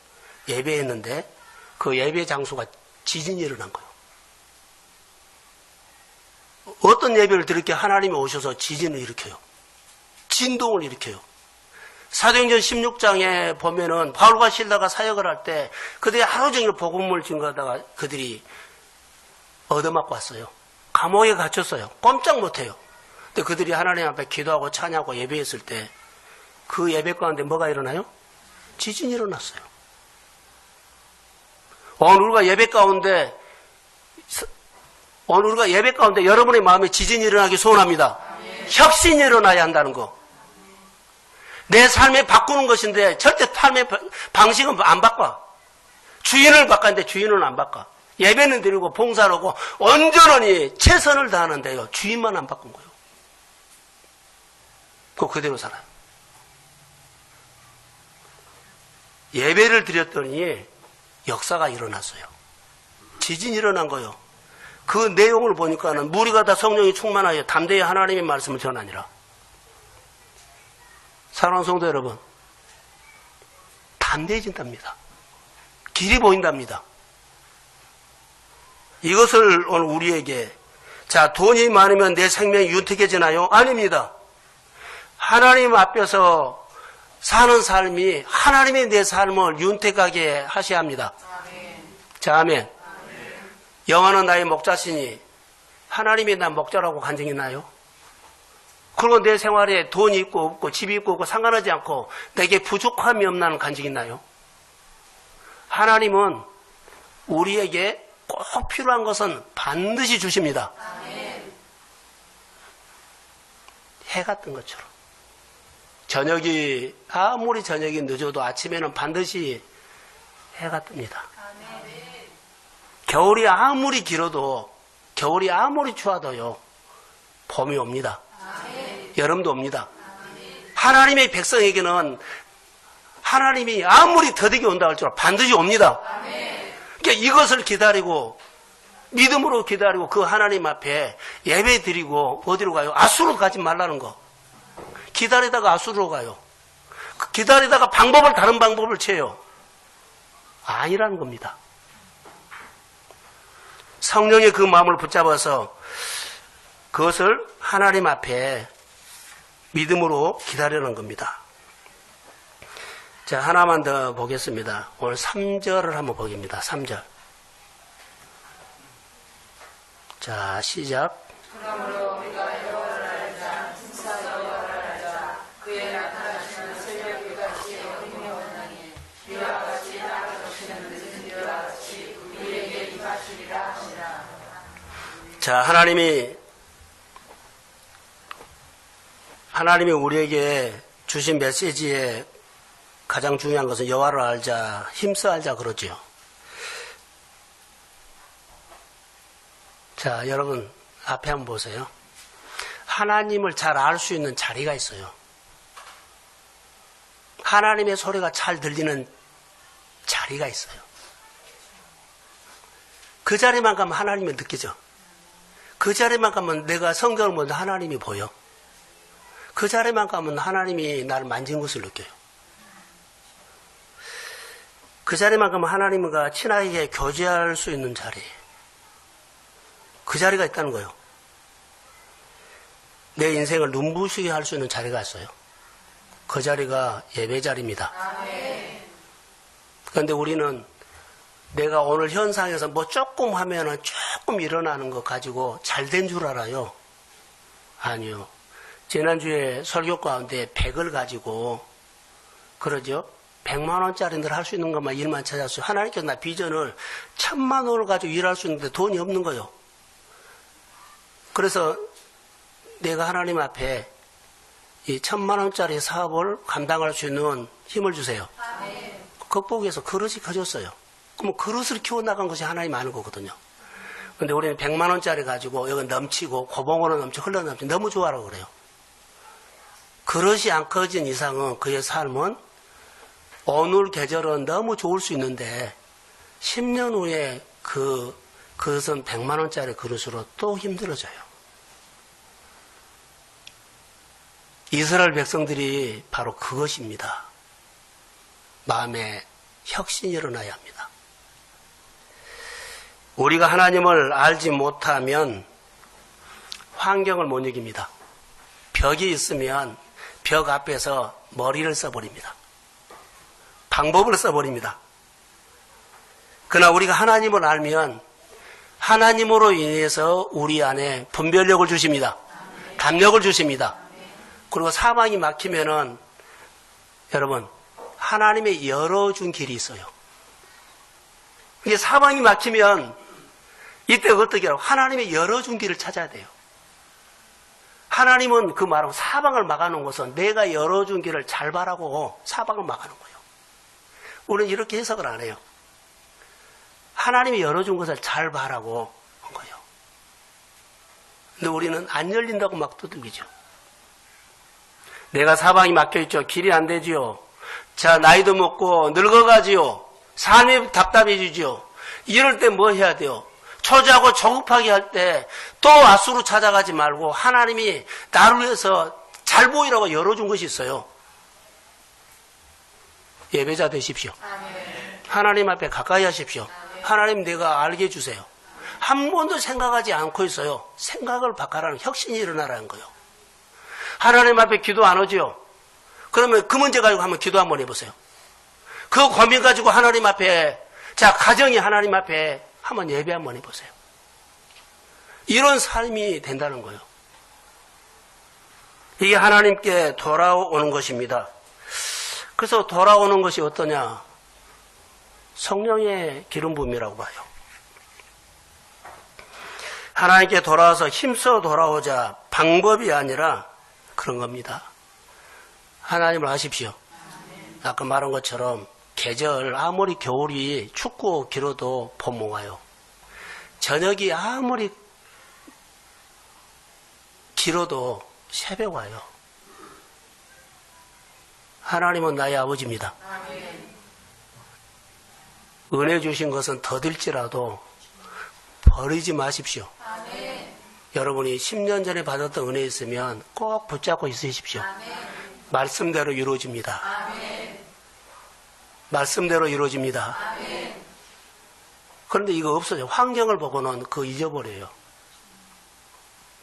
Speaker 1: 예배했는데, 그 예배 장소가 지진이 일어난 거예요. 어떤 예배를 드릴 때 하나님이 오셔서 지진을 일으켜요. 진동을 일으켜요. 사도행전 16장에 보면은 바울과 실라가 사역을 할 때 그들이 하루 종일 복음을 증거하다가 그들이 얻어맞고 왔어요. 감옥에 갇혔어요. 꼼짝 못해요. 근데 그들이 하나님 앞에 기도하고 찬양하고 예배했을 때 그 예배 가운데 뭐가 일어나요? 지진이 일어났어요. 오늘 우리가 예배 가운데 여러분의 마음에 지진이 일어나기 소원합니다. 혁신이 일어나야 한다는 거. 내 삶에 바꾸는 것인데 절대 삶의 방식은 안 바꿔. 주인을 바꿨는데 주인은 안 바꿔. 예배는 드리고 봉사를 하고 온전히 최선을 다하는데요. 주인만 안 바꾼 거예요. 그대로 살아요. 예배를 드렸더니 역사가 일어났어요. 지진이 일어난 거예요. 그 내용을 보니까는 무리가 다 성령이 충만하여 담대히 하나님의 말씀을 전하니라. 사랑하는 성도 여러분, 담대해진답니다. 길이 보인답니다. 이것을 오늘 우리에게, 자, 돈이 많으면 내 생명이 윤택해지나요? 아닙니다. 하나님 앞에서 사는 삶이 하나님의 내 삶을 윤택하게 하셔야 합니다. 자, 아멘. 여호와는 나의 목자시니 하나님이 나 목자라고 간증이 있나요? 그리고 내 생활에 돈이 있고 없고 집이 있고 없고 상관하지 않고 내게 부족함이 없나는 간증이 있나요? 하나님은 우리에게 꼭 필요한 것은 반드시 주십니다. 해가 뜬 것처럼. 아무리 저녁이 늦어도 아침에는 반드시 해가 뜹니다. 겨울이 아무리 길어도, 겨울이 아무리 추워도요, 봄이 옵니다. 여름도 옵니다. 하나님의 백성에게는 하나님이 아무리 더디게 온다 할지라도 반드시 옵니다. 그러니까 이것을 기다리고, 믿음으로 기다리고 그 하나님 앞에 예배 드리고 어디로 가요? 아수로 가지 말라는 거. 기다리다가 아수로 가요. 기다리다가 다른 방법을 취해요. 아니라는 겁니다. 성령의 그 마음을 붙잡아서 그것을 하나님 앞에 믿음으로 기다리는 겁니다. 자, 하나만 더 보겠습니다. 오늘 3절을 한번 보겠습니다. 3절. 자, 시작.
Speaker 2: 그러므로 우리가 여호와를 알자, 진짜 여호와를 알자. 그의 나타나시는 새벽 같이 어둠이 없나니 비와 같이 땅을 덮이는 늦은 비와 같이 우리에게 임하시리라 하시라.
Speaker 1: 자, 하나님이 우리에게 주신 메시지에 가장 중요한 것은 여호와를 알자, 힘써 알자 그러지요. 자, 여러분 앞에 한번 보세요. 하나님을 잘 알 수 있는 자리가 있어요. 하나님의 소리가 잘 들리는 자리가 있어요. 그 자리만 가면 하나님이 느껴져. 그 자리만 가면 내가 성경을 보는데 하나님이 보여. 그 자리만 가면 하나님이 나를 만진 것을 느껴요. 그 자리만 가면 하나님과 친하게 교제할 수 있는 자리. 그 자리가 있다는 거예요. 내 인생을 눈부시게 할 수 있는 자리가 있어요. 그 자리가 예배 자리입니다. 그런데 우리는 내가 오늘 현상에서 뭐 조금 하면은 조금 일어나는 거 가지고 잘 된 줄 알아요. 아니요. 지난주에 설교 가운데 100을 가지고 그러죠. 100만 원짜리 늘 할 수 있는 것만 일만 찾았어요. 하나님께서 나 비전을 1000만 원을 가지고 일할 수 있는데 돈이 없는 거예요. 그래서 내가 하나님 앞에 이 1000만 원짜리 사업을 감당할 수 있는 힘을 주세요. 극복해서 그릇이 커졌어요. 그럼 그릇을 키워나간 것이 하나님 아는 거거든요. 근데 우리는 100만 원짜리 가지고 여기 넘치고 고봉으로 넘치고 흘러넘치고 너무 좋아라고 그래요. 그릇이 안 커진 이상은 그의 삶은 오늘 계절은 너무 좋을 수 있는데 10년 후에 그것은 100만 원짜리 그릇으로 또 힘들어져요. 이스라엘 백성들이 바로 그것입니다. 마음에 혁신이 일어나야 합니다. 우리가 하나님을 알지 못하면 환경을 못 이깁니다. 벽이 있으면 벽 앞에서 머리를 써버립니다. 방법을 써버립니다. 그러나 우리가 하나님을 알면 하나님으로 인해서 우리 안에 분별력을 주십니다. 담력을 주십니다. 그리고 사방이 막히면은 여러분 하나님의 열어준 길이 있어요. 이게 사방이 막히면 이때 어떻게 하라고? 하나님의 열어준 길을 찾아야 돼요. 하나님은 그 말하고 사방을 막아놓은 것은 내가 열어준 길을 잘 봐라고 사방을 막아놓은 거예요. 우리는 이렇게 해석을 안 해요. 하나님이 열어준 것을 잘 봐라고 한 거예요. 근데 우리는 안 열린다고 막 두들기죠. 내가 사방이 막혀있죠. 길이 안 되지요. 자, 나이도 먹고 늙어가지요. 삶이 답답해지지요. 이럴 때 뭐 해야 돼요? 초조하고 조급하게 할 때 또 아수로 찾아가지 말고 하나님이 나를 위해서 잘 보이라고 열어준 것이 있어요. 예배자 되십시오. 하나님 앞에 가까이 하십시오. 하나님 내가 알게 해주세요. 한 번도 생각하지 않고 있어요. 생각을 바꿔라는 혁신이 일어나라는 거예요. 하나님 앞에 기도 안 오지요? 그러면 그 문제 가지고 한번 기도 한번 해보세요. 그 고민 가지고 하나님 앞에, 자, 가정이 하나님 앞에 한번 예배 한번 해보세요. 이런 삶이 된다는 거예요. 이게 하나님께 돌아오는 것입니다. 그래서 돌아오는 것이 어떠냐? 성령의 기름 부음이라고 봐요. 하나님께 돌아와서 힘써 돌아오자 방법이 아니라 그런 겁니다. 하나님을 아십시오. 아까 말한 것처럼 계절 아무리 겨울이 춥고 길어도 봄 와요. 저녁이 아무리 길어도 새벽 와요. 하나님은 나의 아버지입니다. 은혜 주신 것은 더딜지라도 버리지 마십시오. 여러분이 10년 전에 받았던 은혜 있으면 꼭 붙잡고 있으십시오. 말씀대로 이루어집니다. 말씀대로 이루어집니다. 그런데 이거 없어져요. 환경을 보고는 그거 잊어버려요.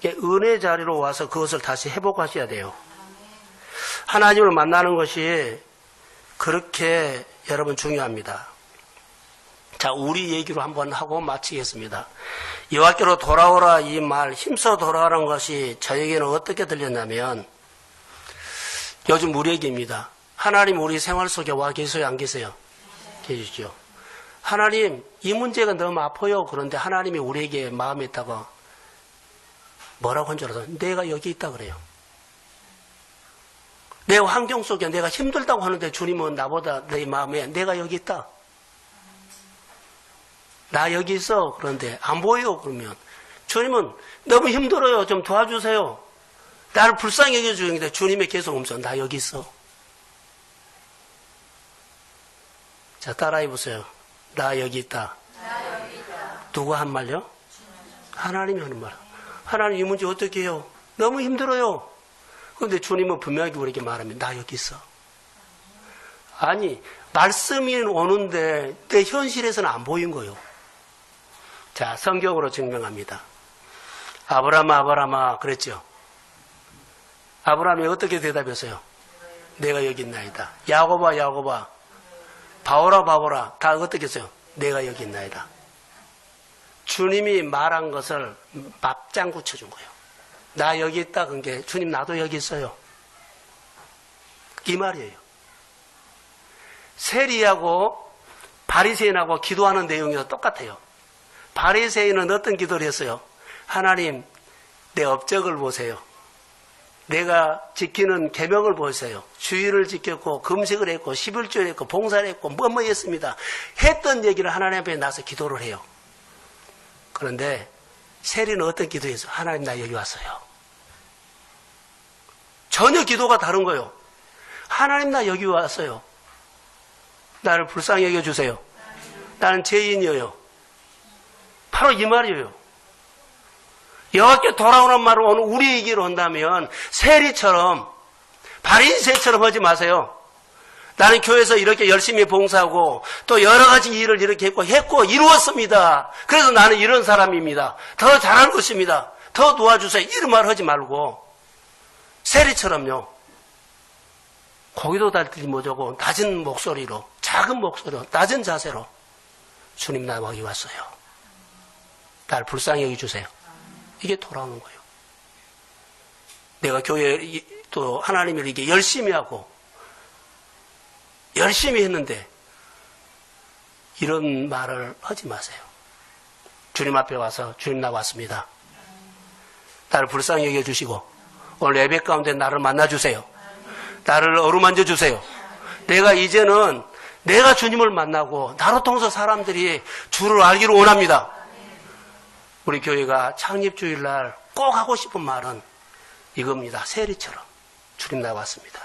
Speaker 1: 은혜 자리로 와서 그것을 다시 회복하셔야 돼요. 하나님을 만나는 것이 그렇게 여러분 중요합니다. 자, 우리 얘기로 한번 하고 마치겠습니다. 여호와께로 돌아오라 이 말, 힘써 돌아오라는 것이 저에게는 어떻게 들렸냐면 요즘 우리 얘기입니다. 하나님 우리 생활 속에 와 계세요? 안 계세요? 계시죠. 하나님 이 문제가 너무 아파요. 그런데 하나님이 우리에게 마음에 있다가 뭐라고 한 줄 알아서 내가 여기 있다 그래요. 내 환경 속에 내가 힘들다고 하는데 주님은 나보다 내 마음에 내가 여기 있다. 나 여기 있어. 그런데 안 보여요. 그러면 주님은 너무 힘들어요. 좀 도와주세요. 나를 불쌍히 여겨주는데 주님의 계속 음성 나 여기 있어. 자, 따라해 보세요. 나 여기 있다. 누가 한 말요? 하나님이 하는 말. 하나님 이 문제 어떻게 해요? 너무 힘들어요. 그런데 주님은 분명히 우리에게 말합니다. 나 여기 있어. 아니 말씀이 오는데 내 현실에서는 안 보인 거예요. 자, 성경으로 증명합니다. 아브라함아 그랬죠. 아브라함이 어떻게 대답했어요? 내가 여기 있나이다. 야곱아 바오라 다 어떻게 했어요? 내가 여기 있나이다. 주님이 말한 것을 맞장구 쳐준 거예요. 나 여기 있다. 그게 주님 나도 여기 있어요. 이 말이에요. 세리하고 바리새인하고 기도하는 내용이 똑같아요. 바리새인은 어떤 기도를 했어요? 하나님 내 업적을 보세요. 내가 지키는 계명을 보세요. 주의를 지켰고 금식을 했고 11조를 했고 봉사를 했고 뭐뭐 했습니다. 했던 얘기를 하나님 앞에 나서 기도를 해요. 그런데 세리는 어떤 기도했어요? 하나님 나 여기 왔어요. 전혀 기도가 다른 거예요. 하나님 나 여기 왔어요. 나를 불쌍히 여겨주세요. 나는 죄인이에요. 바로 이 말이에요. 여호와께 돌아오는 말을 오늘 우리에게로 한다면 세리처럼 바리새처럼 하지 마세요. 나는 교회에서 이렇게 열심히 봉사하고 또 여러 가지 일을 이렇게 했고 이루었습니다. 그래서 나는 이런 사람입니다. 더 잘할 것입니다. 더 도와주세요. 이런 말 하지 말고 세리처럼요. 고기도 달들이 못하고 낮은 목소리로 작은 목소리로 낮은 자세로 주님 나 여기 왔어요. 날 불쌍히 여기주세요. 이게 돌아오는 거예요. 내가 교회에 또 하나님을 이렇게 열심히 하고 열심히 했는데 이런 말을 하지 마세요. 주님 앞에 와서 주님 나 왔습니다. 나를 불쌍히 여겨주시고 오늘 예배 가운데 나를 만나주세요. 나를 어루만져 주세요. 내가 이제는 내가 주님을 만나고 나로 통해서 사람들이 주를 알기를 원합니다. 우리 교회가 창립주일날 꼭 하고 싶은 말은 이겁니다. 세리처럼 주님 나왔습니다.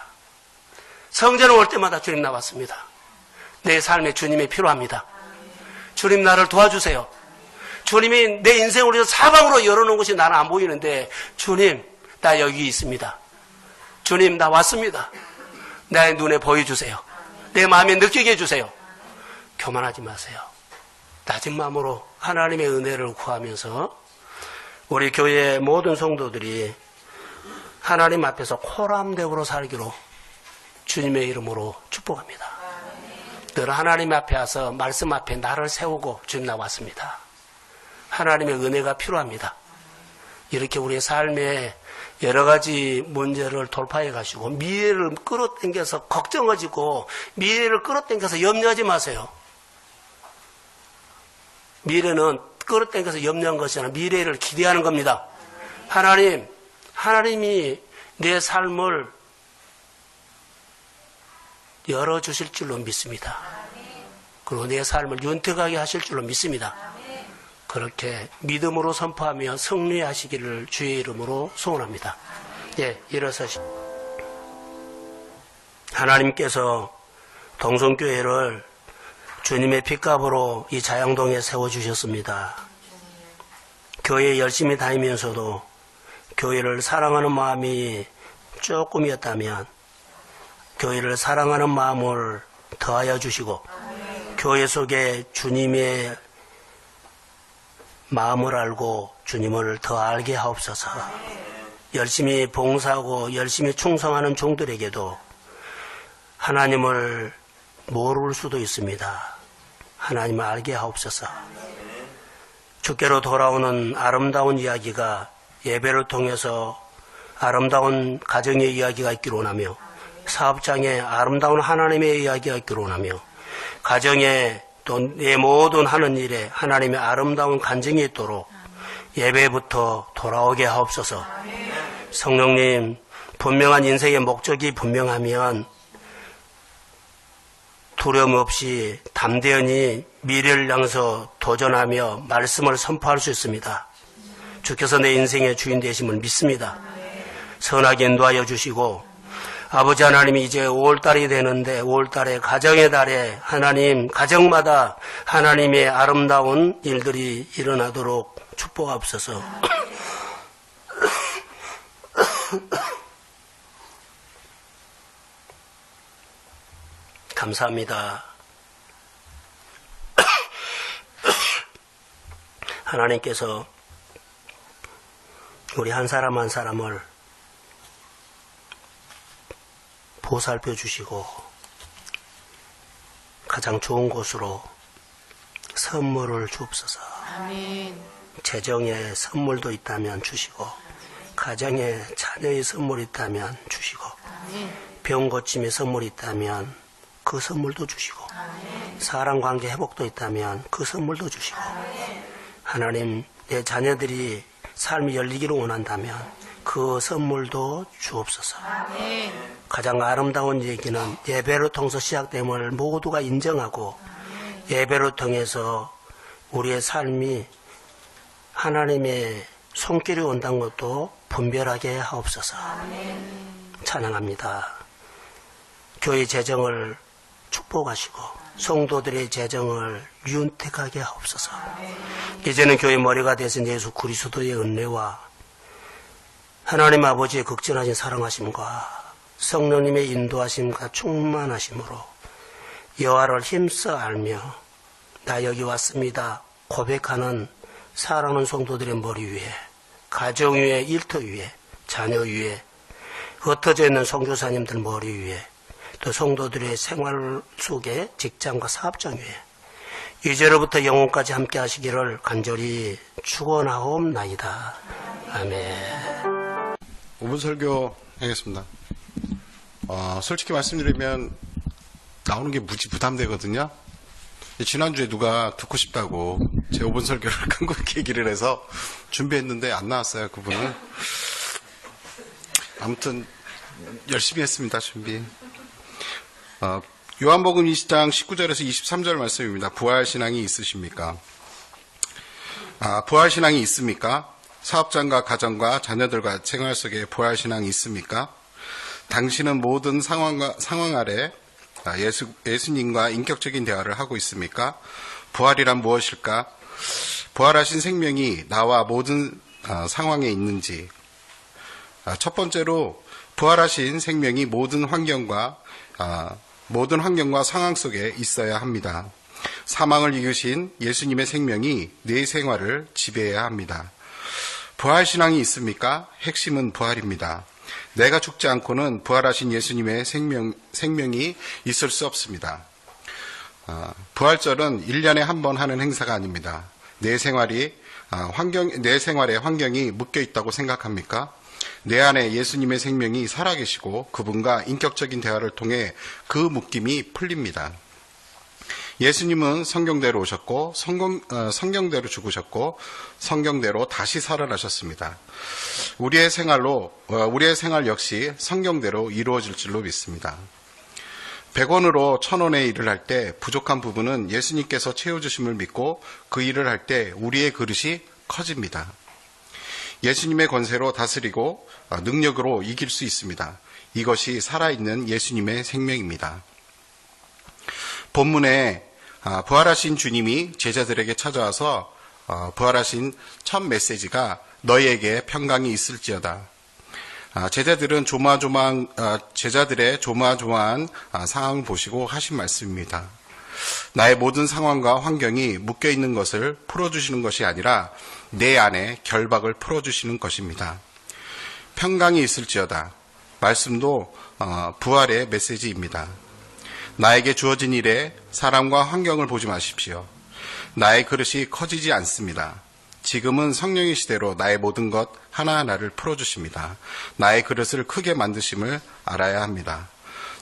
Speaker 1: 성전에 올 때마다 주님 나왔습니다. 내 삶에 주님이 필요합니다. 주님 나를 도와주세요. 주님이 내 인생을 위해서 사방으로 열어놓은 것이 나는 안 보이는데 주님 나 여기 있습니다. 주님 나 왔습니다. 나의 눈에 보여주세요. 내 마음에 느끼게 해주세요. 교만하지 마세요. 낮은 마음으로 하나님의 은혜를 구하면서 우리 교회의 모든 성도들이 하나님 앞에서 코람대우로 살기로 주님의 이름으로 축복합니다. 늘 하나님 앞에 와서 말씀 앞에 나를 세우고 주님 나왔습니다. 하나님의 은혜가 필요합니다. 이렇게 우리의 삶에 여러 가지 문제를 돌파해 가시고 미래를 끌어당겨서 걱정하지고 미래를 끌어당겨서 염려하지 마세요. 미래는 끌어당겨서 염려한 것이 아니라 미래를 기대하는 겁니다. 하나님이 내 삶을 열어주실 줄로 믿습니다. 그리고 내 삶을 윤택하게 하실 줄로 믿습니다. 그렇게 믿음으로 선포하며 승리하시기를 주의 이름으로 소원합니다. 예, 일어서시고. 하나님께서 동성교회를 주님의 핏값으로 이 자양동에 세워주셨습니다. 교회 열심히 다니면서도 교회를 사랑하는 마음이 조금이었다면 교회를 사랑하는 마음을 더하여 주시고 교회 속에 주님의 마음을 알고 주님을 더 알게 하옵소서. 열심히 봉사하고 열심히 충성하는 종들에게도 하나님을 모를 수도 있습니다. 하나님을 알게 하옵소서. 주께로 돌아오는 아름다운 이야기가 예배를 통해서 아름다운 가정의 이야기가 있기를 원하며 사업장에 아름다운 하나님의 이야기가 있기를 원하며 가정에 또 내 모든 하는 일에 하나님의 아름다운 간증이 있도록 예배부터 돌아오게 하옵소서. 성령님, 분명한 인생의 목적이 분명하면 두려움 없이 담대히 미래를 향해서 도전하며 말씀을 선포할 수 있습니다. 주께서 내 인생의 주인 되심을 믿습니다. 선하게 인도하여 주시고 아버지 하나님이 이제 5월달이 되는데 5월달에 가정의 달에 하나님 가정마다 하나님의 아름다운 일들이 일어나도록 축복하옵소서. 감사합니다. 하나님께서 우리 한 사람 한 사람을 보살펴 주시고 가장 좋은 곳으로 선물을 주옵소서.
Speaker 2: 아멘.
Speaker 1: 재정의 선물도 있다면 주시고 가정에 자녀의 선물이 있다면 주시고 병 고침의 선물이 있다면 그 선물도 주시고 사랑관계 회복도 있다면 그 선물도 주시고 하나님 내 자녀들이 삶이 열리기를 원한다면 그 선물도 주옵소서. 가장 아름다운 얘기는 예배를 통해서 시작됨을 모두가 인정하고 예배를 통해서 우리의 삶이 하나님의 손길이 온다는 것도 분별하게 하옵소서. 찬양합니다. 교회 재정을 축복하시고 성도들의 재정을 윤택하게 하옵소서. 이제는 교회 머리가 되신 예수 그리스도의 은혜와 하나님 아버지의 극진하신 사랑하심과 성령님의 인도하심과 충만하심으로 여호와를 힘써 알며 나 여기 왔습니다 고백하는 사랑하는 성도들의 머리 위에 가정 위에 일터 위에 자녀 위에 흩어져 있는 선교사님들 머리 위에 또 성도들의 생활 속에 직장과 사업장 위에 이제로부터 영원까지 함께 하시기를 간절히 축원하옵나이다. 아멘.
Speaker 3: 5분 설교 하겠습니다. 솔직히 말씀드리면 나오는 게 무지 부담되거든요. 지난주에 누가 듣고 싶다고 제 5분 설교를 끈끈히 얘기를 해서 준비했는데 안 나왔어요, 그분은. 아무튼 열심히 했습니다, 준비. 요한복음 20장 19절에서 23절 말씀입니다. 부활신앙이 있으십니까? 부활신앙이 있습니까? 사업장과 가정과 자녀들과 생활 속에 부활신앙이 있습니까? 당신은 모든 상황 아래 예수님과 인격적인 대화를 하고 있습니까? 부활이란 무엇일까? 부활하신 생명이 나와 모든 상황에 있는지. 첫 번째로 부활하신 생명이 모든 환경과 상황 속에 있어야 합니다. 사망을 이기신 예수님의 생명이 내 생활을 지배해야 합니다. 부활신앙이 있습니까? 핵심은 부활입니다. 내가 죽지 않고는 부활하신 예수님의 생명이 있을 수 없습니다. 부활절은 1년에 한 번 하는 행사가 아닙니다. 내 생활에 환경이 묶여 있다고 생각합니까? 내 안에 예수님의 생명이 살아계시고 그분과 인격적인 대화를 통해 그 묶임이 풀립니다. 예수님은 성경대로 오셨고 성경대로 죽으셨고 성경대로 다시 살아나셨습니다. 우리의 생활 역시 성경대로 이루어질 줄로 믿습니다. 100원으로 1000원의 일을 할 때 부족한 부분은 예수님께서 채워주심을 믿고 그 일을 할 때 우리의 그릇이 커집니다. 예수님의 권세로 다스리고 능력으로 이길 수 있습니다. 이것이 살아있는 예수님의 생명입니다. 본문에 부활하신 주님이 제자들에게 찾아와서 부활하신 첫 메시지가 너희에게 평강이 있을지어다. 제자들의 조마조마한 상황을 보시고 하신 말씀입니다. 나의 모든 상황과 환경이 묶여있는 것을 풀어주시는 것이 아니라 내 안에 결박을 풀어주시는 것입니다. 평강이 있을지어다. 말씀도 부활의 메시지입니다. 나에게 주어진 일에 사람과 환경을 보지 마십시오. 나의 그릇이 커지지 않습니다. 지금은 성령의 시대로 나의 모든 것 하나하나를 풀어주십니다. 나의 그릇을 크게 만드심을 알아야 합니다.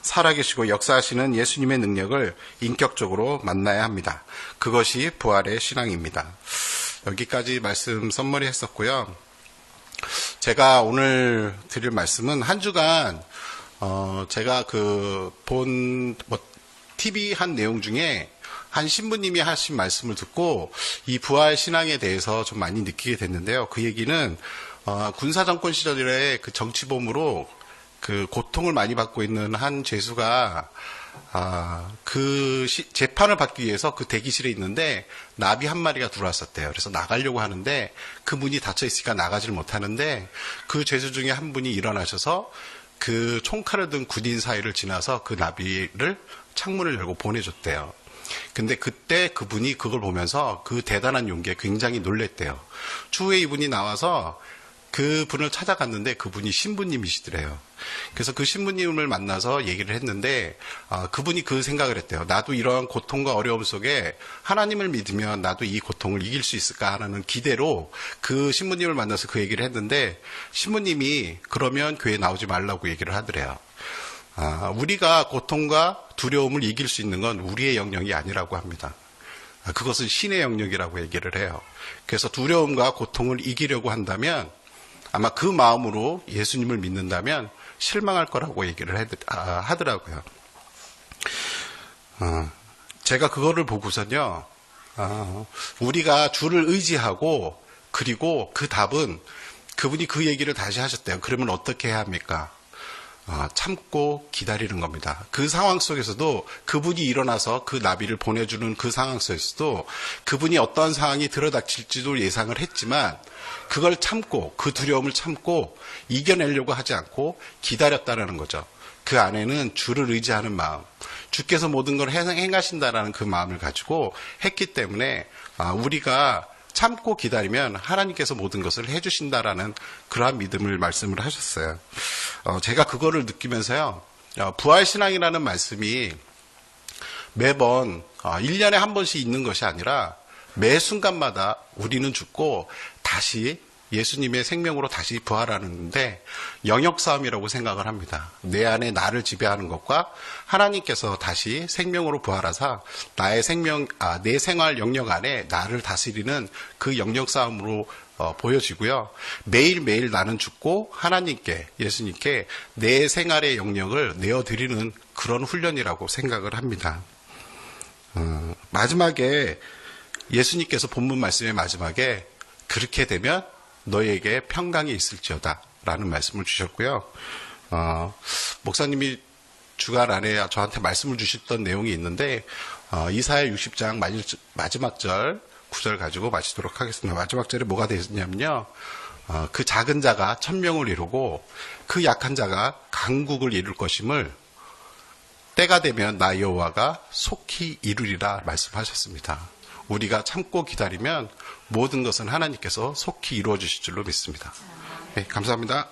Speaker 3: 살아계시고 역사하시는 예수님의 능력을 인격적으로 만나야 합니다. 그것이 부활의 신앙입니다. 여기까지 말씀 썸머리 했었고요. 제가 오늘 드릴 말씀은 한 주간 제가 TV 한 내용 중에 한 신부님이 하신 말씀을 듣고 이 부활 신앙에 대해서 좀 많이 느끼게 됐는데요. 그 얘기는 군사정권 시절에 그 정치범으로 그 고통을 많이 받고 있는 한 죄수가 재판을 받기 위해서 그 대기실에 있는데 나비 한 마리가 들어왔었대요. 그래서 나가려고 하는데 그 문이 닫혀 있으니까 나가지를 못하는데 그 죄수 중에 한 분이 일어나셔서 그 총칼을 든 군인 사이를 지나서 그 나비를 창문을 열고 보내줬대요. 근데 그때 그분이 그걸 보면서 그 대단한 용기에 굉장히 놀랬대요. 추후에 이분이 나와서 그분을 찾아갔는데 그분이 신부님이시더래요. 그래서 그 신부님을 만나서 얘기를 했는데 그분이 그 생각을 했대요. 나도 이러한 고통과 어려움 속에 하나님을 믿으면 나도 이 고통을 이길 수 있을까 하는 기대로 그 신부님을 만나서 그 얘기를 했는데 신부님이 그러면 교회 나오지 말라고 얘기를 하더래요. 우리가 고통과 두려움을 이길 수 있는 건 우리의 영역이 아니라고 합니다. 그것은 신의 영역이라고 얘기를 해요. 그래서 두려움과 고통을 이기려고 한다면 아마 그 마음으로 예수님을 믿는다면 실망할 거라고 얘기를 하더라고요. 제가 그거를 보고선요, 우리가 주를 의지하고 그리고 그 답은 그분이 그 얘기를 다시 하셨대요. 그러면 어떻게 해야 합니까? 참고 기다리는 겁니다. 그 상황 속에서도 그분이 일어나서 그 나비를 보내주는 그 상황 속에서도 그분이 어떠한 상황이 들어닥칠지도 예상을 했지만 그걸 참고 그 두려움을 참고 이겨내려고 하지 않고 기다렸다는 거죠. 그 안에는 주를 의지하는 마음, 주께서 모든 걸 행하신다라는 그 마음을 가지고 했기 때문에 우리가 참고 기다리면 하나님께서 모든 것을 해주신다라는 그러한 믿음을 말씀을 하셨어요. 제가 그거를 느끼면서요, 부활신앙이라는 말씀이 매번 1년에 한 번씩 있는 것이 아니라 매 순간마다 우리는 죽고 다시 예수님의 생명으로 다시 부활하는데 영역싸움이라고 생각을 합니다. 내 안에 나를 지배하는 것과 하나님께서 다시 생명으로 부활하사 내 생활 영역 안에 나를 다스리는 그 영역싸움으로 보여지고요. 매일매일 나는 죽고 하나님께, 예수님께 내 생활의 영역을 내어드리는 그런 훈련이라고 생각을 합니다. 마지막에 예수님께서 본문 말씀의 마지막에 그렇게 되면 너희에게 평강이 있을지어다 라는 말씀을 주셨고요. 목사님이 주간 안에 저한테 말씀을 주셨던 내용이 있는데 이사야 60장 마지막 절 9절 가지고 마치도록 하겠습니다. 마지막 절에 뭐가 되었냐면요, 그 작은 자가 1000명을 이루고 그 약한 자가 강국을 이룰 것임을 때가 되면 나 여호와가 속히 이루리라 말씀하셨습니다. 우리가 참고 기다리면 모든 것은 하나님께서 속히 이루어 주실 줄로 믿습니다. 네, 감사합니다.